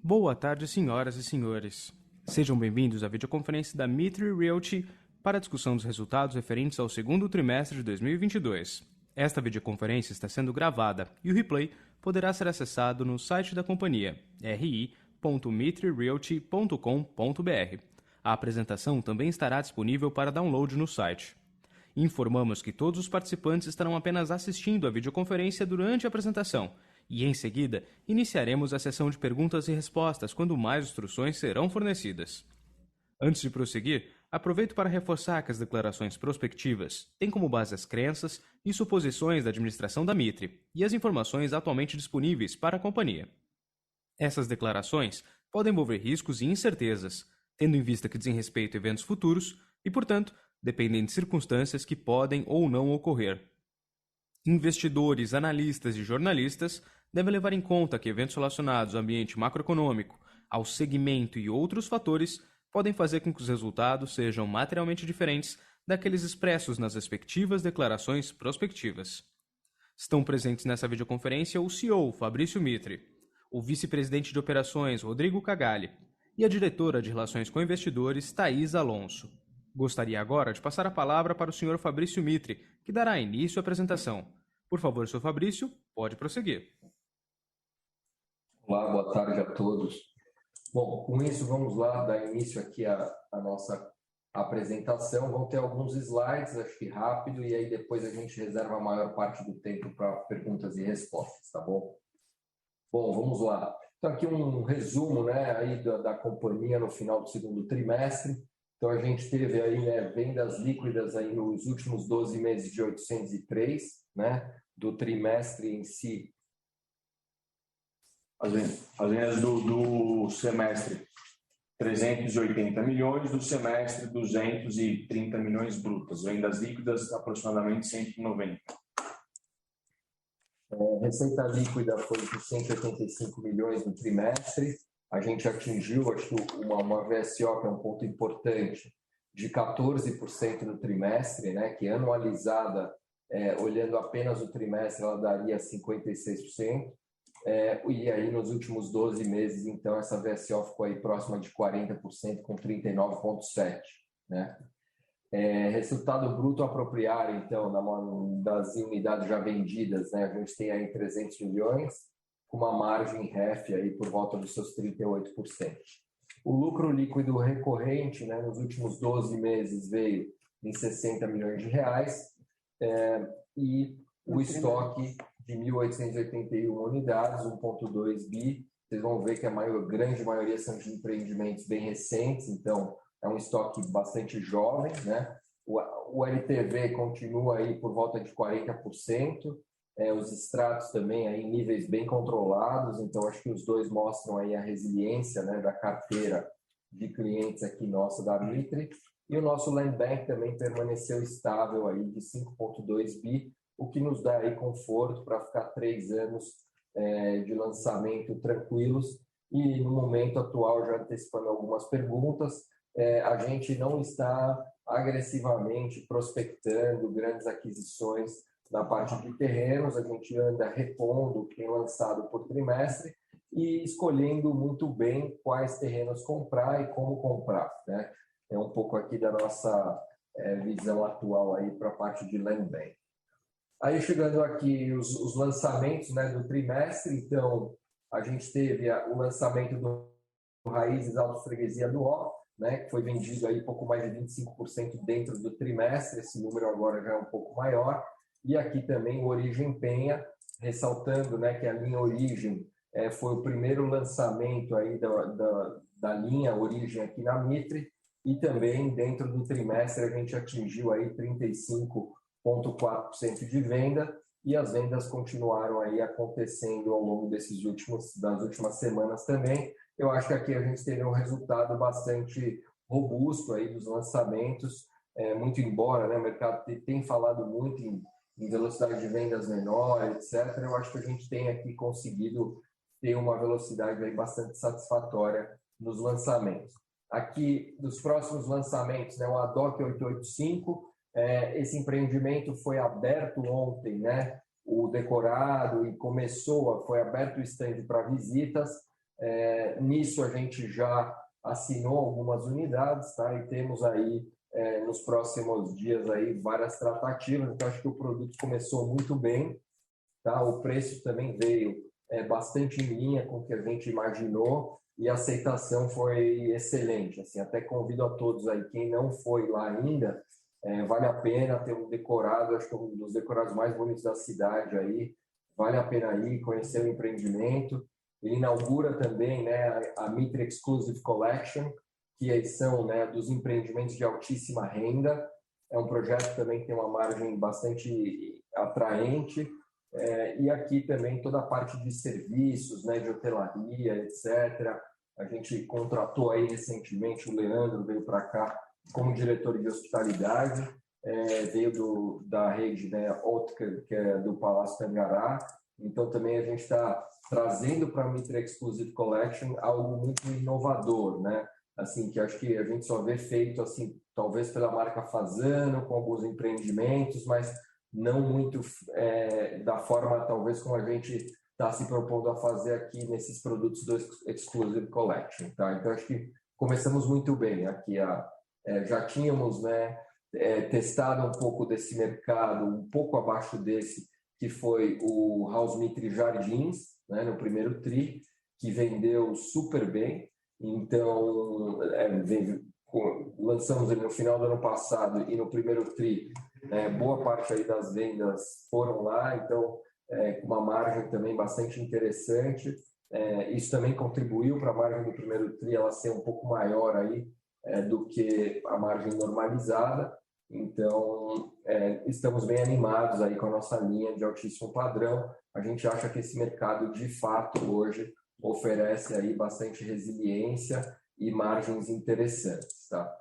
Boa tarde, senhoras e senhores. Sejam bem-vindos à videoconferência da Mitre Realty para a discussão dos resultados referentes ao segundo trimestre de 2022. Esta videoconferência está sendo gravada e o replay poderá ser acessado no site da companhia, ri.mitrerealty.com.br. A apresentação também estará disponível para download no site. Informamos que todos os participantes estarão apenas assistindo à videoconferência durante a apresentação e, em seguida, iniciaremos a sessão de perguntas e respostas quando mais instruções serão fornecidas. Antes de prosseguir, aproveito para reforçar que as declarações prospectivas têm como base as crenças e suposições da administração da Mitre e as informações atualmente disponíveis para a companhia. Essas declarações podem envolver riscos e incertezas, tendo em vista que dizem respeito a eventos futuros e, portanto, dependem de circunstâncias que podem ou não ocorrer. Investidores, analistas e jornalistas devem levar em conta que eventos relacionados ao ambiente macroeconômico, ao segmento e outros fatores podem fazer com que os resultados sejam materialmente diferentes daqueles expressos nas respectivas declarações prospectivas. Estão presentes nessa videoconferência o CEO, Fabrício Mitre, o vice-presidente de operações, Rodrigo Cagalli, e a diretora de Relações com Investidores, Thaís Alonso. Gostaria agora de passar a palavra para o Sr. Fabrício Mitre, que dará início à apresentação. Por favor, Sr. Fabrício, pode prosseguir. Olá, boa tarde a todos. Bom, com isso vamos lá dar início aqui à nossa apresentação. Vão ter alguns slides, acho que rápido, e aí depois a gente reserva a maior parte do tempo para perguntas e respostas, tá bom? Bom, vamos lá. Então aqui um resumo, né, aí da companhia no final do segundo trimestre. Então a gente teve aí, né, vendas líquidas aí nos últimos 12 meses de 803, né, do trimestre em si. As vendas do semestre 380 milhões, do semestre 230 milhões brutas, vendas líquidas aproximadamente 190. Receita líquida foi de 185 milhões no trimestre. A gente atingiu, acho que uma VSO, que é um ponto importante, de 14% no trimestre, né, que anualizada, olhando apenas o trimestre, ela daria 56%. E aí, nos últimos 12 meses, então, essa VSO ficou aí próxima de 40%, com 39,7%. Né? Resultado bruto apropriário, então, das unidades já vendidas, né, a gente tem aí 300 milhões, com uma margem REF aí por volta dos seus 38%. O lucro líquido recorrente, né, nos últimos 12 meses veio em 60 milhões de reais, e o estoque de 1.881 unidades, 1,2 bi. Vocês vão ver que a grande maioria são de empreendimentos bem recentes, então é um estoque bastante jovem, né? O LTV continua aí por volta de 40%, os extratos também aí em níveis bem controlados, então acho que os dois mostram aí a resiliência, né, da carteira de clientes aqui nossa da Mitre, e o nosso land bank também permaneceu estável aí de 5,2 bi, o que nos dá aí conforto para ficar 3 anos de lançamento tranquilos. E no momento atual, já antecipando algumas perguntas, a gente não está agressivamente prospectando grandes aquisições na parte de terrenos, a gente anda repondo o que tem lançado por trimestre e escolhendo muito bem quais terrenos comprar e como comprar, né? É um pouco aqui da nossa visão atual aí para a parte de land bank. Aí chegando aqui os lançamentos, né, do trimestre, então a gente teve o lançamento do Raízes Alto Freguesia do Ó, né, que foi vendido aí pouco mais de 25% dentro do trimestre, esse número agora já é um pouco maior. E aqui também o Origem Penha, ressaltando, né, que a linha Origem foi o primeiro lançamento aí da linha Origem aqui na Mitre, e também dentro do trimestre a gente atingiu aí 35,4% de venda, e as vendas continuaram aí acontecendo ao longo das últimas semanas também. Eu acho que aqui a gente teve um resultado bastante robusto aí dos lançamentos, muito embora, né, o mercado tem falado muito em velocidade de vendas menor, etc. Eu acho que a gente tem aqui conseguido ter uma velocidade aí bastante satisfatória nos lançamentos. Aqui, dos próximos lançamentos, né, o ADOC 885, esse empreendimento foi aberto ontem, né, o decorado, e foi aberto o stand para visitas. Nisso a gente já assinou algumas unidades, tá? E temos aí nos próximos dias aí várias tratativas. Então acho que o produto começou muito bem, tá? O preço também veio bastante em linha com o que a gente imaginou e a aceitação foi excelente. Assim, até convido a todos aí, quem não foi lá ainda, vale a pena ter um decorado, acho que é um dos decorados mais bonitos da cidade aí, vale a pena ir conhecer o empreendimento. Ele inaugura também, né, a Mitre Exclusive Collection, que são, né, dos empreendimentos de altíssima renda. É um projeto que também tem uma margem bastante atraente. E aqui também toda a parte de serviços, né, de hotelaria, etc. A gente contratou aí recentemente, o Leandro veio para cá como diretor de hospitalidade, veio da rede, né, Ótica, que é do Palácio Tangará. Então também a gente está trazendo para a Mitre Exclusive Collection algo muito inovador, né? Assim, que acho que a gente só vê feito assim, talvez pela marca Fasano, com alguns empreendimentos, mas não muito da forma, talvez, como a gente está se propondo a fazer aqui nesses produtos do Exclusive Collection. Tá? Então, acho que começamos muito bem aqui. Já tínhamos, né, testado um pouco desse mercado, um pouco abaixo desse, que foi o House Mitre Jardins, né, no primeiro TRI, que vendeu super bem. Então, lançamos ele no final do ano passado e no primeiro TRI, boa parte aí das vendas foram lá, então com uma margem também bastante interessante. Isso também contribuiu para a margem do primeiro TRI ela ser um pouco maior aí do que a margem normalizada. Então, estamos bem animados aí com a nossa linha de altíssimo padrão. A gente acha que esse mercado, de fato, hoje oferece aí bastante resiliência e margens interessantes, tá?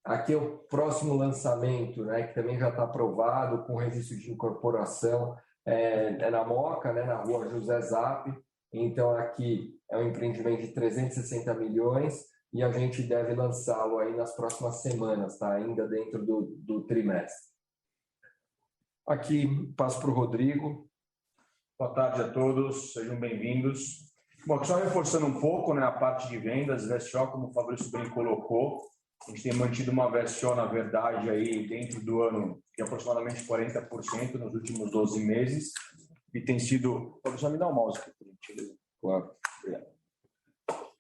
Aqui é o próximo lançamento, né, que também já está aprovado com registro de incorporação, na Moca, né, na rua José Zap. Então, aqui é um empreendimento de 360 milhões e a gente deve lançá-lo aí nas próximas semanas, tá? Ainda dentro do trimestre. Aqui, passo para o Rodrigo. Boa tarde a todos, sejam bem-vindos. Bom, só reforçando um pouco, né, a parte de vendas, VSO, como o Fabrício bem colocou, a gente tem mantido uma VSO, na verdade, aí dentro do ano de aproximadamente 40% nos últimos 12 meses e tem sido... Fabrício, me dá um mouse aqui, por gentileza. Claro.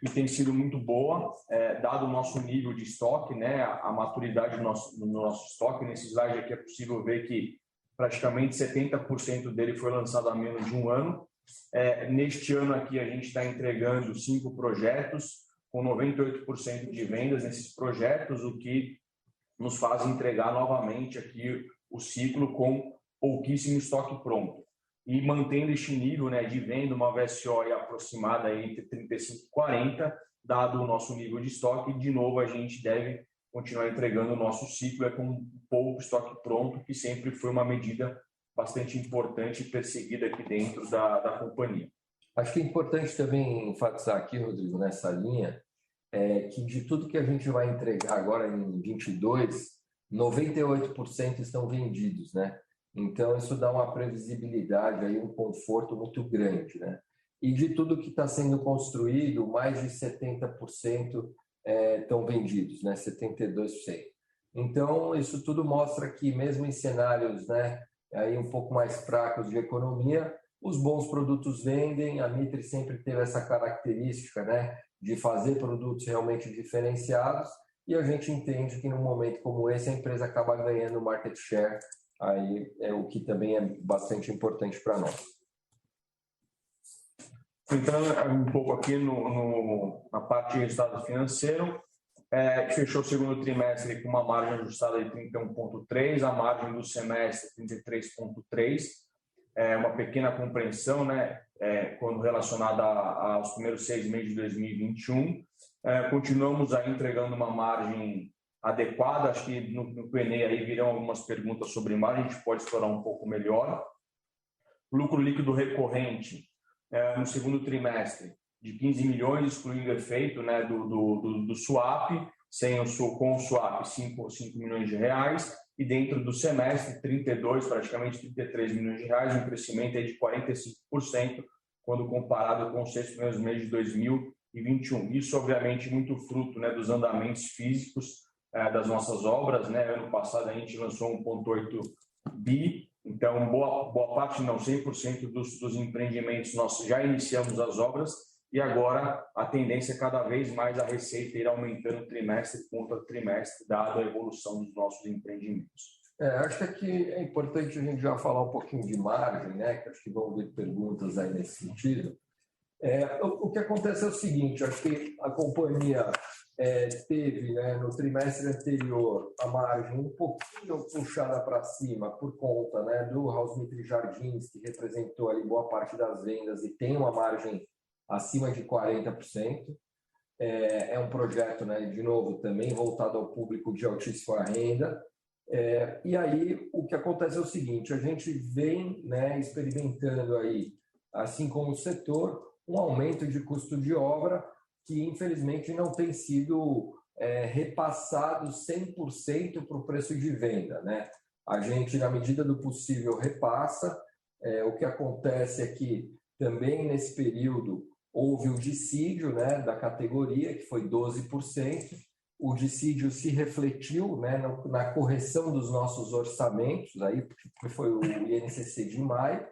E tem sido muito boa, dado o nosso nível de estoque, né, a maturidade do nosso estoque. Nesse slide aqui é possível ver que praticamente 70% dele foi lançado há menos de um ano. Neste ano aqui a gente está entregando 5 projetos com 98% de vendas nesses projetos, o que nos faz entregar novamente aqui o ciclo com pouquíssimo estoque pronto. E mantendo este nível, né, de venda, uma VSO aproximada entre 35 e 40, dado o nosso nível de estoque, de novo a gente deve continuar entregando o nosso ciclo com pouco estoque pronto, que sempre foi uma medida bastante importante e perseguida aqui dentro da companhia. Acho que é importante também enfatizar aqui, Rodrigo, nessa linha, que de tudo que a gente vai entregar agora em 22, 98% estão vendidos, né? Então, isso dá uma previsibilidade, aí, um conforto muito grande, né? E de tudo que está sendo construído, mais de 70% estão vendidos, né? 72%. Então, isso tudo mostra que, mesmo em cenários, né, aí um pouco mais fracos de economia, os bons produtos vendem. A Mitre sempre teve essa característica, né, de fazer produtos realmente diferenciados, e a gente entende que num momento como esse a empresa acaba ganhando market share, aí o que também é bastante importante para nós. Entrando um pouco aqui na parte de resultado financeiro, fechou o segundo trimestre com uma margem ajustada de 31,3%, a margem do semestre 33,3%, uma pequena compreensão, né, quando relacionada aos primeiros 6 meses de 2021. Continuamos aí entregando uma margem adequada. Acho que no Q&A aí virão algumas perguntas sobre margem, a gente pode explorar um pouco melhor. Lucro líquido recorrente no segundo trimestre de 15 milhões, excluindo o efeito, né, do swap, com o swap 5 milhões de reais, e dentro do semestre 32, praticamente 33 milhões de reais, um crescimento aí de 45%, quando comparado com os 6 primeiros meses de 2021. Isso, obviamente, muito fruto, né, dos andamentos físicos das nossas obras, né? Ano passado a gente lançou 1,8 bi, então boa parte, não, 100% dos empreendimentos nós já iniciamos as obras e agora a tendência é cada vez mais a receita ir aumentando trimestre contra trimestre, dada a evolução dos nossos empreendimentos. Acho que aqui é importante a gente já falar um pouquinho de margem, né? Que acho que vão vir perguntas aí nesse sentido. O que acontece é o seguinte, acho que a companhia teve, né, no trimestre anterior a margem um pouquinho puxada para cima por conta, né, do House Mitri Jardins, que representou ali boa parte das vendas e tem uma margem acima de 40%. É um projeto, né, de novo, também voltado ao público de altíssima renda. E aí o que acontece é o seguinte, a gente vem, né, experimentando aí, assim como o setor, um aumento de custo de obra que, infelizmente, não tem sido repassado 100% para o preço de venda, né? A gente, na medida do possível, repassa. O que acontece é que, também nesse período, houve o dissídio, né, da categoria, que foi 12%. O dissídio se refletiu, né, na correção dos nossos orçamentos, aí, que foi o INCC de maio,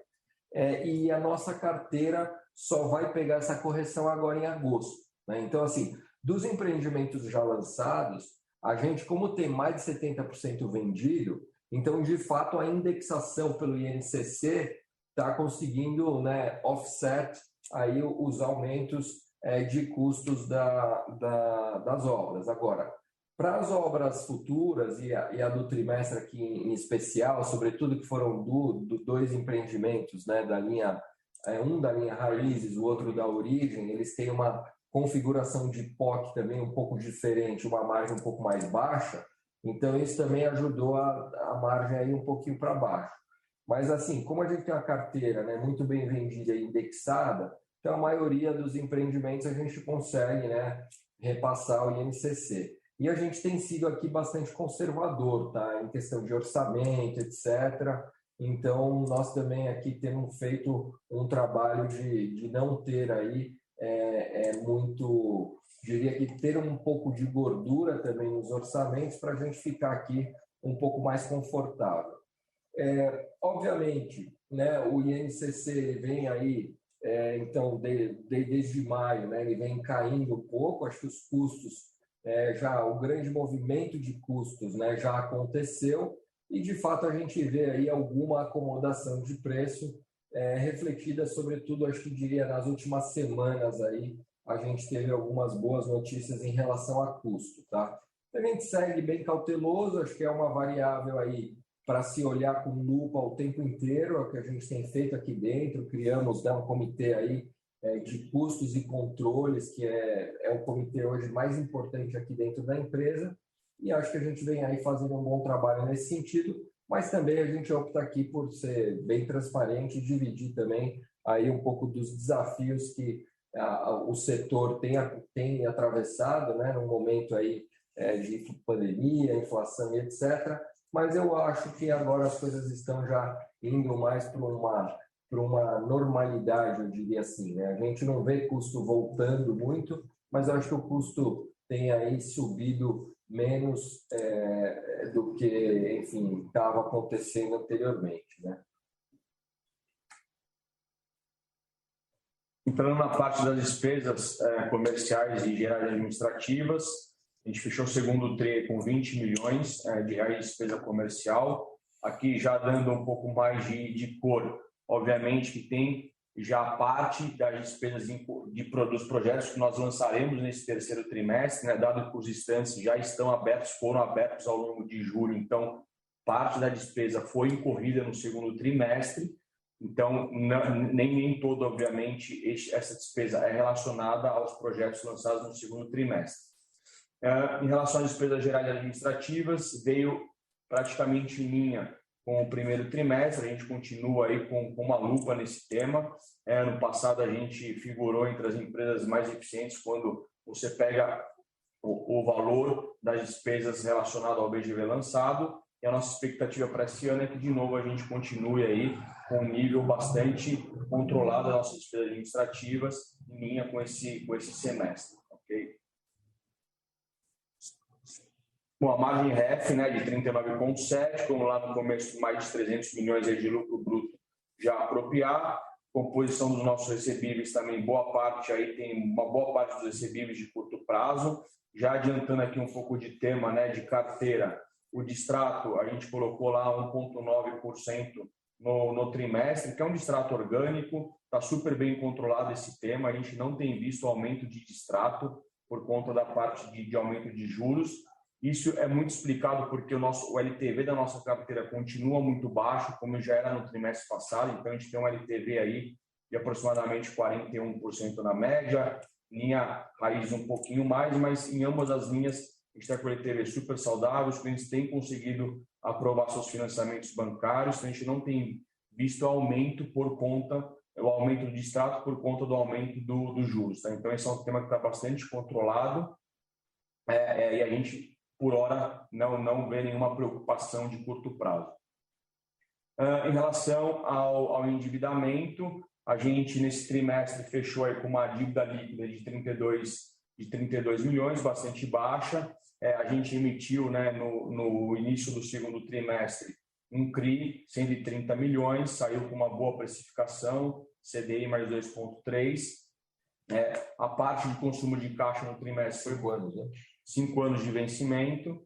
e a nossa carteira só vai pegar essa correção agora em agosto, né? Então, assim, dos empreendimentos já lançados, a gente, como tem mais de 70% vendido, então, de fato, a indexação pelo INCC está conseguindo, né, offset aí os aumentos de custos das obras. Agora, para as obras futuras e a do trimestre aqui em especial, sobretudo que foram dois empreendimentos, né, da linha, um da linha Raízes, o outro da Origem, eles têm uma configuração de POC também um pouco diferente, uma margem um pouco mais baixa, então isso também ajudou a margem aí um pouquinho para baixo. Mas assim, como a gente tem uma carteira, né, muito bem vendida e indexada, então a maioria dos empreendimentos a gente consegue, né, repassar o INCC. E a gente tem sido aqui bastante conservador, tá? Em questão de orçamento, etc. Então, nós também aqui temos feito um trabalho de não ter aí muito, diria que ter um pouco de gordura também nos orçamentos para a gente ficar aqui um pouco mais confortável. Obviamente, né, o INCC vem aí, então, desde maio, né, ele vem caindo um pouco, acho que os custos, já o grande movimento de custos, né, já aconteceu e, de fato, a gente vê aí alguma acomodação de preço refletida, sobretudo, acho que diria, nas últimas semanas aí, a gente teve algumas boas notícias em relação a custo, tá? A gente segue bem cauteloso, acho que é uma variável aí para se olhar com lupa o tempo inteiro, é o que a gente tem feito aqui dentro, criamos, né, um comitê aí de custos e controles, que é o comitê hoje mais importante aqui dentro da empresa, e acho que a gente vem aí fazendo um bom trabalho nesse sentido, mas também a gente opta aqui por ser bem transparente e dividir também aí um pouco dos desafios que o setor tem atravessado, né, num momento aí de pandemia, inflação e etc., mas eu acho que agora as coisas estão já indo mais para uma normalidade, eu diria assim, né? A gente não vê custo voltando muito, mas eu acho que o custo tem aí subido menos do que, enfim, estava acontecendo anteriormente, né? Entrando na parte das despesas comerciais e gerais administrativas, a gente fechou o segundo TRI com 20 milhões de reais de despesa comercial. Aqui já dando um pouco mais de cor, obviamente que tem já parte das despesas dos projetos que nós lançaremos nesse terceiro trimestre, né, dado que os estantes já estão abertos, foram abertos ao longo de julho, então parte da despesa foi incorrida no segundo trimestre, então nem todo, obviamente, essa despesa é relacionada aos projetos lançados no segundo trimestre. Em relação às despesas gerais administrativas, veio praticamente em linha com o primeiro trimestre, a gente continua aí com uma lupa nesse tema. Ano passado a gente figurou entre as empresas mais eficientes quando você pega o valor das despesas relacionado ao VGV lançado, E a nossa expectativa para esse ano é que, de novo, a gente continue aí com um nível bastante controlado das nossas despesas administrativas, em linha com esse semestre. Okay? Bom, a margem REF, né, de 39,7, como lá no começo, mais de 300 milhões de lucro bruto já apropriado. Composição dos nossos recebíveis também, boa parte aí, tem uma boa parte dos recebíveis de curto prazo. Já adiantando aqui um pouco de tema, né, de carteira, o distrato, a gente colocou lá 1,9% no trimestre, que é um distrato orgânico, está super bem controlado esse tema, a gente não tem visto aumento de distrato por conta da parte de aumento de juros. Isso é muito explicado porque o LTV da nossa carteira continua muito baixo, como já era no trimestre passado, então a gente tem um LTV aí de aproximadamente 41% na média, linha raiz um pouquinho mais, mas em ambas as linhas a gente está com o LTV super saudável, os clientes têm conseguido aprovar seus financiamentos bancários, então a gente não tem visto aumento o aumento do distrato por conta do aumento dos juros. Tá? Então esse é um tema que está bastante controlado e a gente por hora, não vê nenhuma preocupação de curto prazo. Em relação ao endividamento, a gente, nesse trimestre, fechou aí com uma dívida líquida de 32 milhões, bastante baixa. A gente emitiu, né, no início do segundo trimestre, um CRI, 130 milhões, saiu com uma boa precificação, CDI mais 2,3. A parte de consumo de caixa no trimestre foi 5 anos de vencimento.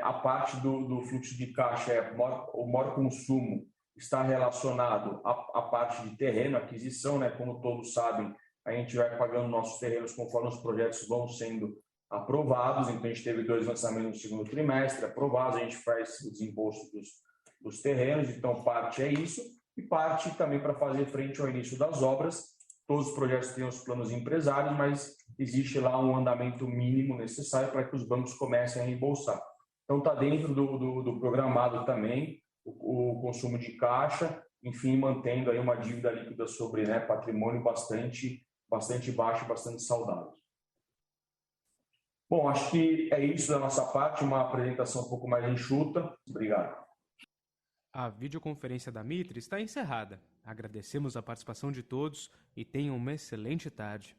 A parte do fluxo de caixa, o maior consumo está relacionado à parte de terreno, aquisição, né? Como todos sabem, a gente vai pagando nossos terrenos conforme os projetos vão sendo aprovados. Então, a gente teve 2 lançamentos no segundo trimestre aprovados, a gente faz o desembolso dos terrenos, então parte é isso, e parte também para fazer frente ao início das obras. Todos os projetos têm os planos empresários, mas existe lá um andamento mínimo necessário para que os bancos comecem a reembolsar. Então, está dentro do programado também o consumo de caixa, enfim, mantendo aí uma dívida líquida sobre, né, patrimônio bastante baixo, bastante saudável. Bom, acho que é isso da nossa parte, uma apresentação um pouco mais enxuta. Obrigado. A videoconferência da Mitre está encerrada. Agradecemos a participação de todos e tenham uma excelente tarde.